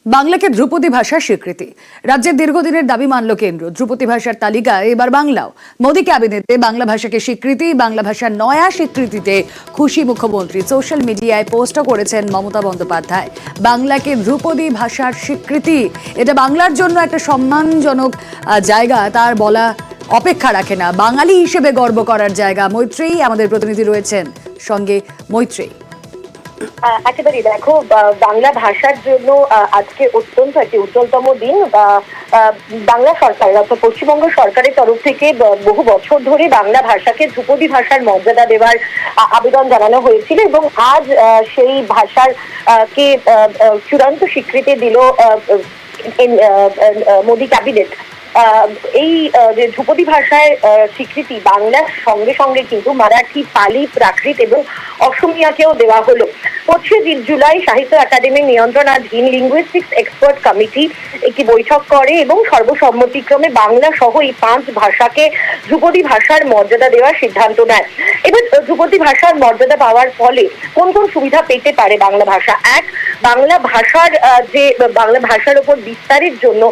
বাংলাকে ধ্রুপদী ভাষার স্বীকৃতি। রাজ্যের দীর্ঘদিনের দাবি মানল কেন্দ্র। ধ্রুপদী ভাষার তালিকায় এবার বাংলাও। মোদী ক্যাবিনেটে বাংলা ভাষাকে স্বীকৃতি। বাংলা ভাষার নয়া স্বীকৃতিতে খুশি মুখ্যমন্ত্রী। সোশ্যাল মিডিয়ায় পোস্টও করেছেন মমতা বন্দ্যোপাধ্যায়। বাংলাকে ধ্রুপদী ভাষার স্বীকৃতি, এটা বাংলার জন্য একটা সম্মানজনক জায়গা, তার বলা অপেক্ষা রাখে না। বাঙালি হিসেবে গর্ব করার জায়গা। মৈত্রেয়ী আমাদের প্রতিনিধি রয়েছেন সঙ্গে। মৈত্রেয়ী, একেবারেই দেখো, বাংলা ভাষার জন্য আজকে অত্যন্ত একটি উজ্জ্বলতম দিন। বাংলা সরকার অর্থাৎ পশ্চিমবঙ্গ সরকারের তরফ থেকে বহু বছর ধরে বাংলা ভাষাকে ধ্রুপদী ভাষার মর্যাদা দেওয়ার আবেদন জানানো হয়েছিল এবং আজ সেই ভাষার কে চূড়ান্ত স্বীকৃতি দিল মোদী ক্যাবিনেট। এই যে ধ্রুপদী ভাষায় স্বীকৃতি বাংলার সঙ্গে সঙ্গে কিন্তু মারাঠি, পালি, প্রাকৃত এবং অসমিয়াকেও দেওয়া হলো। 25 জুলাই সাহিত্য একাডেমির নিয়ন্ত্রণাধীন লিঙ্গুইস্টিক্স এক্সপার্ট কমিটি একটি বৈঠক করে এবং সর্বসম্মতিক্রমে বাংলা সহ এই 5 ভাষাকে ধ্রুপদী ভাষার মর্যাদা দেওয়ার সিদ্ধান্ত নেয়। এবার ধ্রুপদী ভাষার মর্যাদা পাওয়ার ফলে কোন কোন সুবিধা পেতে পারে বাংলা ভাষা? এক, বাংলা ভাষার উপর বিস্তারের জন্য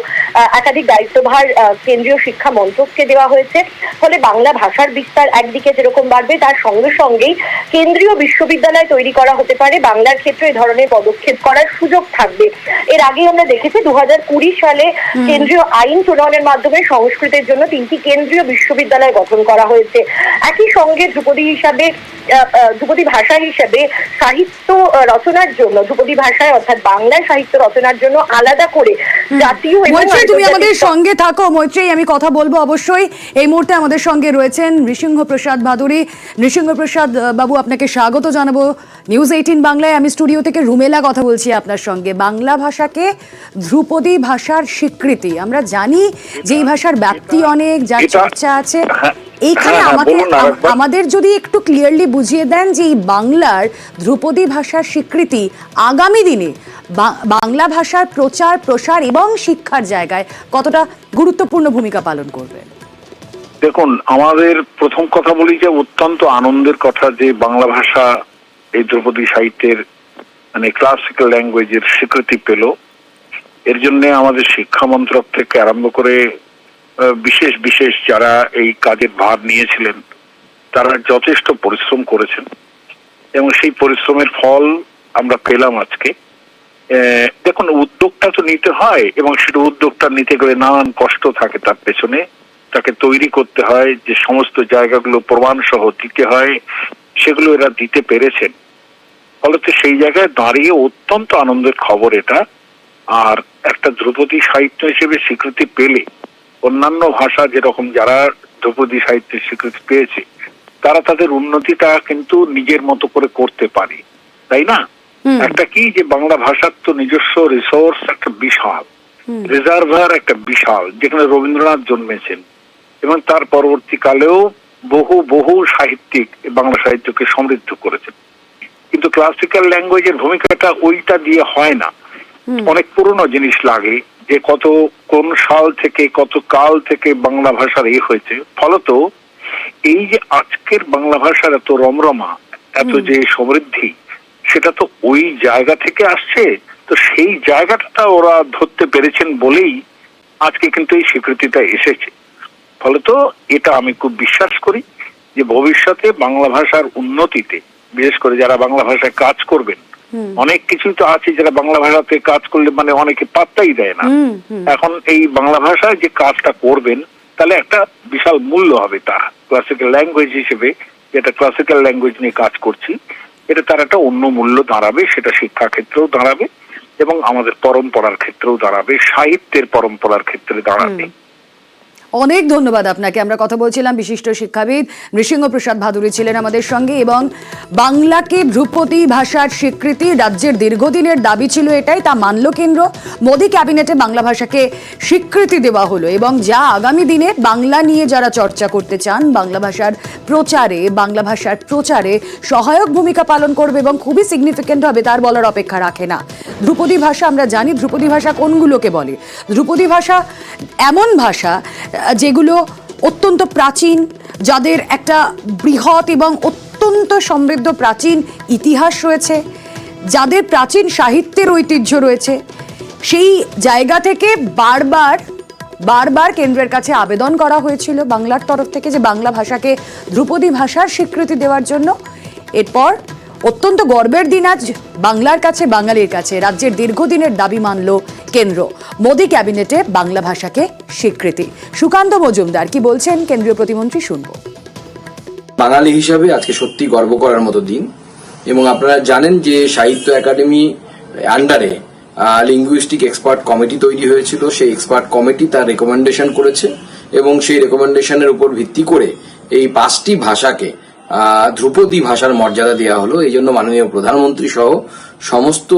একাধিক দায়িত্বভার কেন্দ্রীয় শিক্ষা মন্ত্রককে দেওয়া হয়েছে। ফলে বাংলা ভাষার বিস্তার একদিকে যেরকম বাড়বে, তার সঙ্গে সঙ্গেই কেন্দ্রীয় বিশ্ববিদ্যালয় তৈরি করা হতে পারে। বাংলার ক্ষেত্রে এই ধরনের পদক্ষেপ করার সুযোগ থাকবে। এর আগে আমরা দেখেছি 2020 সালে কেন্দ্রীয় আইন প্রণয়নের মাধ্যমে সংস্কৃতের জন্য 3টি কেন্দ্রীয় বিশ্ববিদ্যালয় গঠন করা হয়েছে। একই সঙ্গে ধ্রুপদী ভাষা হিসেবে সাহিত্য রচনার জন্য, ধ্রুপদী ভাষায় অর্থাৎ বাংলায় সাহিত্য রচনার জন্য আলাদা করে জাতীয় তুমি আমাদের সঙ্গে থাকো। মৈত্রেয়ী, আমি কথা বলবো অবশ্যই। এই মুহূর্তে আমাদের সঙ্গে রয়েছেন নৃসিংহ প্রসাদ ভাদুরী। নৃসিংহ প্রসাদ বাবু, আপনাকে স্বাগত জানাবো নিউজ 18 বাংলায়। আমি স্টুডিও থেকে রুমেলা কথা বলছি আপনার সঙ্গে। বাংলা ভাষাকে ধ্রুপদী ভাষার স্বীকৃতি, আমরা জানি যে এই ভাষার ব্যাপ্তি অনেক, যার চর্চা আছে। এইখানে আমাদের যদি একটু ক্লিয়ারলি বুঝিয়ে দেন যে এই বাংলার ধ্রুপদী ভাষার স্বীকৃতি আগামী দিনে বাংলা ভাষার প্রচার, প্রসার এবং শিক্ষার জায়গায় কতটা গুরুত্বপূর্ণ ভূমিকা পালন করবে। দেখুন, আমাদের প্রথম কথা বলি যে অত্যন্ত আনন্দের কথা যে বাংলা ভাষা এই ধ্রুপদী সাহিত্যের মানে ক্লাসিক্যাল ল্যাঙ্গুয়েজের স্বীকৃতি পেল। এর জন্য আমাদের শিক্ষা মন্ত্রক থেকে আরম্ভ করে বিশেষ বিশেষ যারা এই কাজের ভার নিয়েছিলেন তারা যথেষ্ট পরিশ্রম করেছেন এবং সেই পরিশ্রমের ফল আমরা পেলাম আজকে। দেখুন, উদ্যোগটা তো নিতে হয় এবং সেটা উদ্যোগটা নিতে গেলে নানান কষ্ট থাকে তার পেছনে। তাকে তৈরি করতে হয়, যে সমস্ত জায়গাগুলো প্রমাণ সহ দিতে হয়, সেগুলো এরা দিতে পেরেছেন। ফলত সেই জায়গায় দাঁড়িয়ে অত্যন্ত আনন্দের খবর এটা। আর একটা ধ্রুপদী সাহিত্য হিসেবে স্বীকৃতি পেলে অন্যান্য ভাষা যেরকম যারা ধ্রুপদী সাহিত্যের স্বীকৃতি পেয়েছে তারা তাদের উন্নতিটা কিন্তু নিজের মতো করে করতে পারে, তাই না? একটা কি যে বাংলা ভাষার তো নিজস্ব রিসোর্স একটা বিশাল, রিজার্ভার একটা বিশাল, যেখানে রবীন্দ্রনাথ জন্মেছেন এবং তার পরবর্তীকালেও বহু বহু সাহিত্যিক বাংলা সাহিত্যকে সমৃদ্ধ করেছেন। কিন্তু ক্লাসিক্যাল ল্যাঙ্গুয়েজের ভূমিকাটা ওইটা দিয়ে হয় না। অনেক পুরনো জিনিস লাগে, যে কোন সাল থেকে কত কাল থেকে বাংলা ভাষার হয়েছে। ফলত এই যে আজকের বাংলা ভাষার এত রমরমা, এত যে সমৃদ্ধি, সেটা তো ওই জায়গা থেকে আসছে। তো সেই জায়গাটা ওরা ধরতে পেরেছেন বলেই আজকে কিন্তু এই স্বীকৃতিটা এসেছে। ফলত এটা আমি খুব বিশ্বাস করি যে ভবিষ্যতে বাংলা ভাষার উন্নতিতে, বিশেষ করে যারা বাংলা ভাষায় কাজ করবেন, অনেক কিছুই তো আছে যারা বাংলা ভাষাতে কাজ করলে মানে অনেকে পাত্তাই দেয় না। এখন এই বাংলা ভাষায় যে কাজটা করবেন তাহলে একটা বিশাল মূল্য হবে তার ক্লাসিক্যাল ল্যাঙ্গুয়েজ হিসেবে, যেটা ক্লাসিক্যাল ল্যাঙ্গুয়েজ নিয়ে কাজ করছি, এটা তার একটা অন্য মূল্য দাঁড়াবে। সেটা শিক্ষা ক্ষেত্রেও দাঁড়াবে এবং আমাদের পরম্পরার ক্ষেত্রেও দাঁড়াবে, সাহিত্যের পরম্পরার ক্ষেত্রে দাঁড়াবে। অনেক ধন্যবাদ আপনাকে। আমরা কথা বলছিলাম বিশিষ্ট শিক্ষাবিদ নৃসিংহ প্রসাদ ভাদুরী ছিলেন আমাদের সঙ্গে। এবং বাংলাকে ধ্রুপদী ভাষার স্বীকৃতি রাজ্যের দীর্ঘদিনের দাবি ছিল, এটাই তা মানল কেন্দ্র। মোদী ক্যাবিনেটে বাংলা ভাষাকে স্বীকৃতি দেওয়া হলো এবং যা আগামী দিনে বাংলা নিয়ে যারা চর্চা করতে চান, বাংলা ভাষার প্রচারে সহায়ক ভূমিকা পালন করবে এবং খুবই সিগনিফিকেন্ট হবে, তার বলার অপেক্ষা রাখে না। ধ্রুপদী ভাষা, আমরা জানি ধ্রুপদী ভাষা কোনগুলোকে বলে। ধ্রুপদী ভাষা এমন ভাষা যেগুলো অত্যন্ত প্রাচীন, যাদের একটা বৃহৎ এবং অত্যন্ত সমৃদ্ধ প্রাচীন ইতিহাস রয়েছে, যাদের প্রাচীন সাহিত্যের ঐতিহ্য রয়েছে, সেই জায়গা থেকে বারবার কেন্দ্রের কাছে আবেদন করা হয়েছিল বাংলার তরফ থেকে যে বাংলা ভাষাকে ধ্রুপদী ভাষার স্বীকৃতি দেওয়ার জন্য। এরপর অত্যন্ত গর্বের দিন আজ বাংলার কাছে, বাঙালির কাছে রাজ্যের দীর্ঘদিনের দাবি মানল কেন্দ্র। মোদী ক্যাবিনেটে বাংলা ভাষাকে স্বীকৃতি। সুকান্ত মজুমদার কি বলছেন কেন্দ্রীয় প্রতিমন্ত্রী, শুনবো। বাঙালি হিসাবে আজকে সত্যি গর্ব করার মতো দিন, এবং আপনারা জানেন যে সাহিত্য একাডেমি আন্ডারে লিঙ্গুইস্টিক এক্সপার্ট কমিটি তৈরি হয়েছিল। সেই এক্সপার্ট কমিটি তার রেকমেন্ডেশন করেছে এবং সেই রেকমেন্ডেশনের উপর ভিত্তি করে এই 5টি ভাষাকে ধ্রুপদী ভাষার মর্যাদা দেওয়া হলো। এই জন্য মাননীয় প্রধানমন্ত্রী সহ সমস্ত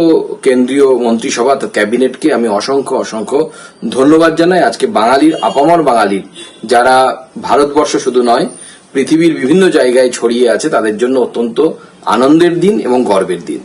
কেন্দ্রীয় মন্ত্রিসভা ক্যাবিনেটকে আমি অসংখ্য ধন্যবাদ জানাই। আজকে বাঙালির, আপামর বাঙালির যারা ভারতবর্ষ শুধু নয় পৃথিবীর বিভিন্ন জায়গায় ছড়িয়ে আছে, তাদের জন্য অত্যন্ত আনন্দের দিন এবং গর্বের দিন।